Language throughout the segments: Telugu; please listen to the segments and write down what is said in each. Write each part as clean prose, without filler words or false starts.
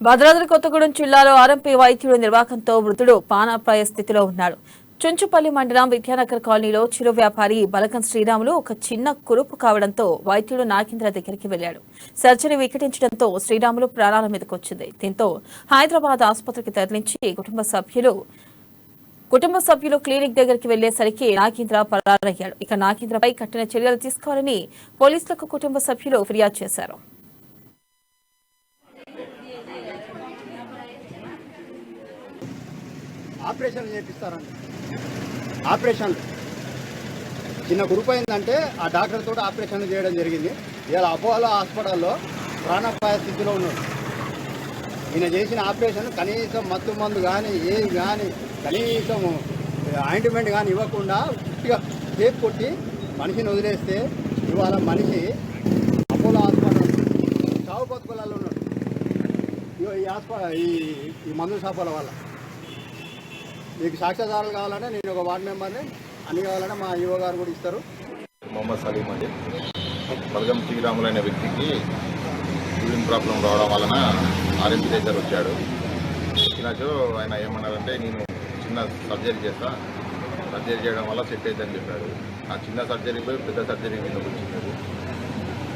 భద్రాద్రి కొత్తగూడెం జిల్లాలో ఆర్ఎంపీ వైద్యుడు నిర్వాకంతో మృతుడు ప్రాణాపాయ స్థితిలో ఉన్నాడు. చుంచుపల్లి మండలం విద్యానగర్ కాలనీలో చిరు వ్యాపారి బలగం శ్రీరాములు ఒక చిన్న కురుపు కావడంతో వైద్యుడు నాగేంద్ర దగ్గరికి వెళ్లాడు. సర్జరీ వికటించడంతో శ్రీరాములు ప్రాణాల మీదకొచ్చింది. దీంతో హైదరాబాద్ ఆసుపత్రికి తరలించి కుటుంబ సభ్యులు క్లినిక్ దగ్గరికి వెళ్లేసరికి నాగేంద్ర పరారయ్యాడు. ఇక నాగేంద్రపై కఠిన చర్యలు తీసుకోవాలని పోలీసులకు కుటుంబ సభ్యులు ఫిర్యాదు చేశారు. ఆపరేషన్ చేపిస్తారండి. ఆపరేషన్లు చిన్న గ్రూప్ అయిందంటే ఆ డాక్టర్ తోటి ఆపరేషన్ చేయడం జరిగింది. ఇలా అపోలో హాస్పిటల్లో ప్రాణాపాయ స్థితిలో ఉన్నాడు. ఈయన చేసిన ఆపరేషన్ కనీసం మత్తు మందు కానీ ఏది కానీ కనీసం ఆయింట్మెంట్ కానీ ఇవ్వకుండా గట్టిగా టేప్ కొట్టి మనిషిని వదిలేస్తే ఇవాళ మనిషి అపోలో హాస్పిటల్ చావు బతుకులలో ఉన్నాడు. ఈ మందు షాపుల వల్ల మీకు సాక్ష్యాధారాలు కావాలంటే నేను ఒక వార్డు మెంబర్ని, అన్ని కావాలంటే మా ఈవో గారు కూడా ఇస్తారు. మొహమ్మద్ సలీం అండి. బలగం శ్రీరాములు అనే వ్యక్తికి యూరిన్ ప్రాబ్లం రావడం వలన ఆర్ఎంపీ దగ్గర వచ్చాడు. వచ్చినాచో ఆయన ఏమన్నారంటే నేను చిన్న సర్జరీ చేస్తా, సర్జరీ చేయడం వల్ల సెట్ అవుతుందని చెప్పాడు. ఆ చిన్న సర్జరీ పోయి పెద్ద సర్జరీ మీద వచ్చింది.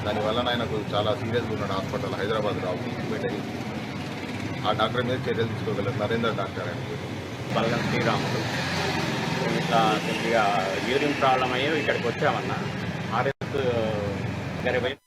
దానివల్ల ఆయనకు చాలా సీరియస్గా ఉన్నాడు. హాస్పిటల్ హైదరాబాద్ ట్రీట్మెంట్ అయ్యి ఆ డాక్టర్ మీద చర్యలు తీసుకోగలరు. నరేంద్ర డాక్టర్ అని బలగం శ్రీరాములు ఇట్లా కొద్దిగా యూరిన్ ప్రాబ్లం అయ్యి ఇక్కడికి వచ్చామన్నా ఆర్ఎస్ దగ్గర